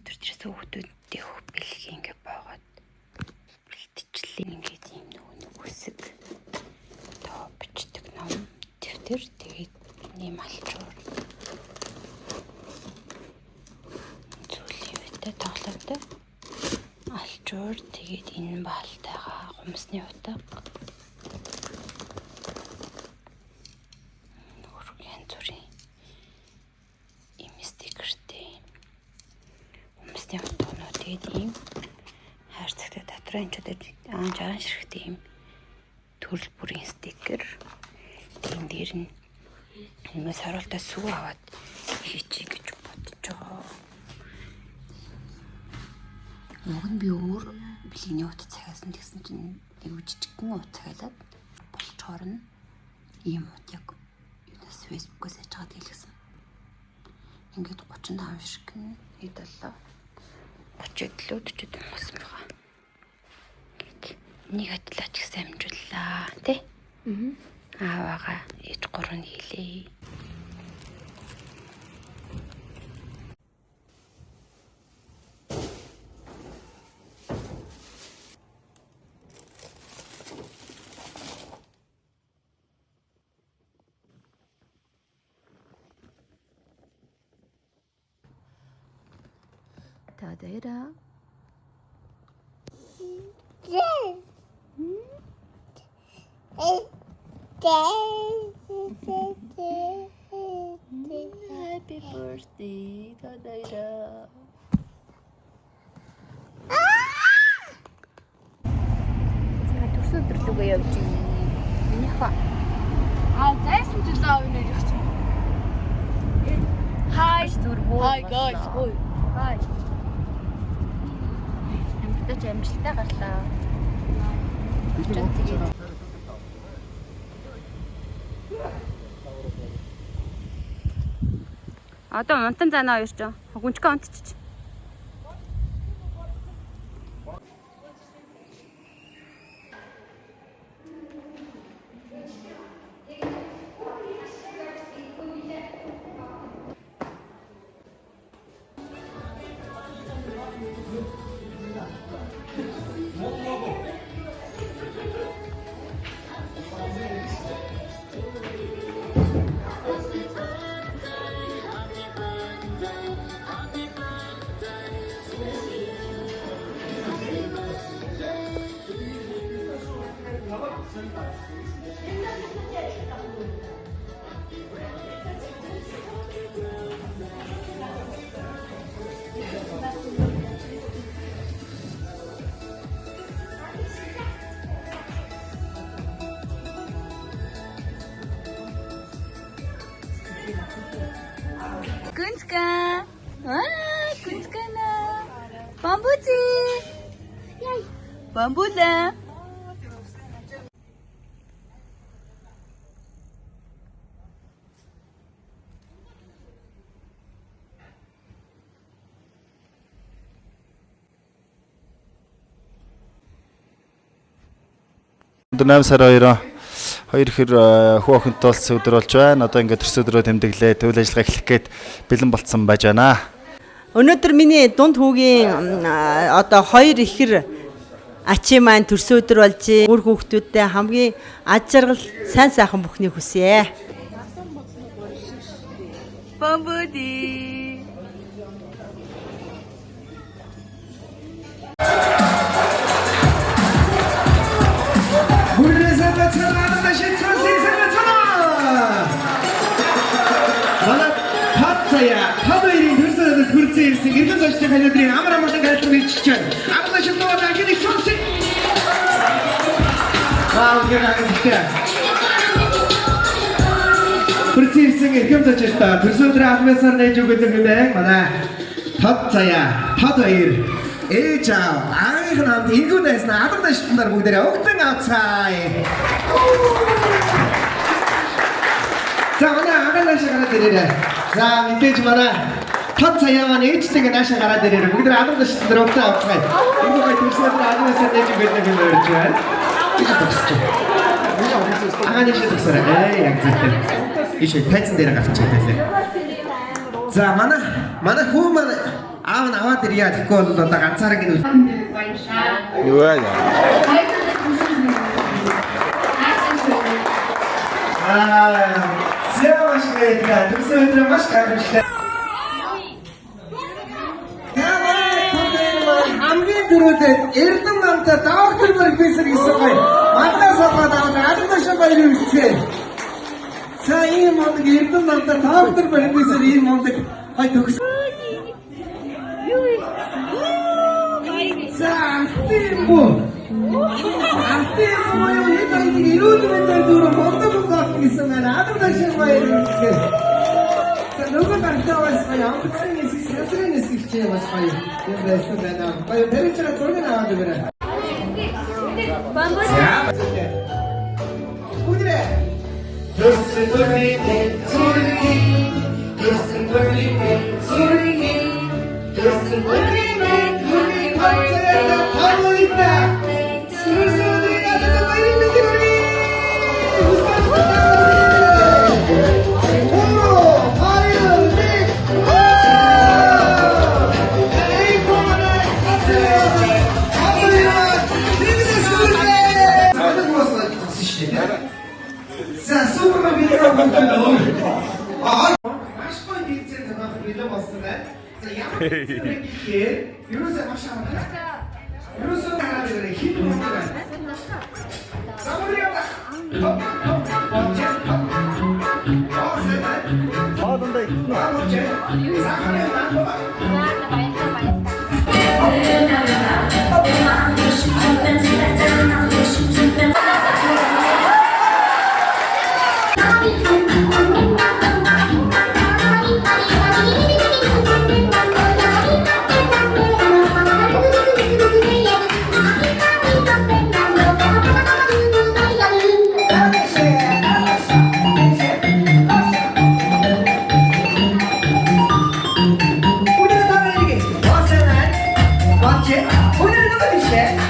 өнөөдөр тэр хүүхдүүдтэй хөх бэлэг ингээ боогод бэлтжлээ ингээд юм нэг үсэг тоо бичдэг ном дэвтэр тэгээд ийм алчуур зүйлийн үедээ тоглодог алчуур тэгээд энэ баалтайгаа гумсны утга нургийн зүрийн стикертэй хүмүүсийн утганууд тэгээд ийм хайрцагтай дотроо энэ ч одоо жаан ширхтэй ийм төрөл бүрийн стикер тийм дээр нь юмс харуултаа сүү аваад хийчих гэж бодож байгаа. Уг нь би өөр бэлгийн утас цагаас нь тэгсэн чинь аюу жижигхэн утас цагаалаад болчоор нь ийм ут яг юунаас фэйсбүүкээс ажгаад хэлсэн. Ингээд 35 шиг хэд боллоо. 37 болсон байгаа. Нэг хадлаач гэсэн амжууллаа тий. Аавага ээж 3 хийлээ. Тадэра. Happy birthday, Tadeira. За төрсөн өдрөлгөө явж байна. Миний хаа. Зайсан жилээ авна гэж байна. Hi зүргөө. Hi guys. Hi. Амттай ч амжилттай гарлаа. Одоо монтон занаа хоёр ч гүнчгээ онтчих. Гүнцгэн. Гүнцгэнэ. Бамбузи. Яй. Бамбула. Өнөөдөр 8 сар 2 ихэр хүү охинтой уулзсан өдөр болж байна. Одоо ингээд төрс өдрөө тэмдэглээ. Төвл ажиллагаа эхлэх гээд бэлэн болцсон байж байна. Өнөөдөр миний дунд хүүгийн одоо 2 ихэр ачи маань төрс өдөр болж үр хүүхдүүдтэй хамгийн аж жаргал сайн сайхан бүхнийг хүсье. Бамбуди. Та도ирийн төрсөн өдөрт хүрсэн ирсэн иргэн зочдын ханиудрын амар амгалан гайлтар бичиж байна. Амгалан шилдэгөө дахиныг сонсъё. гэрээ. Хүрсэн ирсэн иргэн зочдтой төрсөн өдрийн албасаар нээж өгөх гэдэг манай тод заяа Та도ир ээж аавын хамт иргэн дайснаа алдар дайснаар бүгдээрээ өгдөн авцгаая. За манай агаалаа шагараад ирээрэй. За мэдээж манай тод цаяа маань ээжтэйгээ наашаа гараад ирээрэй. Бүгд алдар дайснаар өгдөн авцгаая. Энэ гой төрсөн өдрийн албасаар нээж өгөх гэдэг юм өрж байна. гэж төгсөж байна. Агааны шиг төгсөрөө. Яг зүйтэй. Ишээ тайзан дээр гарч байгаа лээ. За манай хүү маань аав нь аваад ирья. Тэгэхгүй бол одоо ганцаараа гинэ. Юу яа? Зэ маш гайхалтай. Төрсөн өдрөө маш гайхалтай. хамгийн түрүүдэд Эрдэнэ намтай доктор профессор гэсэн гоё мандаас аваад алгадаш баяр хүргэе. За ийм мондөг Эрдэнэ намтай доктор профессор ийм мондөг хай төгс. За тиймүү. Артем моё хитаиг ирүүл мэндэ дөрөв мондөг гоо гэсэн маань алгадаш баяр хүргэе. За нөгөө тантаас баяа амтсан сэсрэн эсгэлчээ бас баяа. юм байсан байна. Баяа перчра зураг аваад өгөөрэй. Үдрэ. Төсөн бүрийн зургийн төсөн бүрийн зургийн төсөн бүрийн бүрийн хацаа тавайда. Сүрсүрийн гадаа баяр мэдэрээ. За супер видео болчихлоо. Маш гоё дийцэн зохиох видео болсон байна. За ямар ч юм ерөөсөө маш амархан. Ерөөсөө хараад ирэх хит юм байна. Самурия. Хоолндоо ирсэн үү? Сахарын наан. 오늘은 누구 이시래?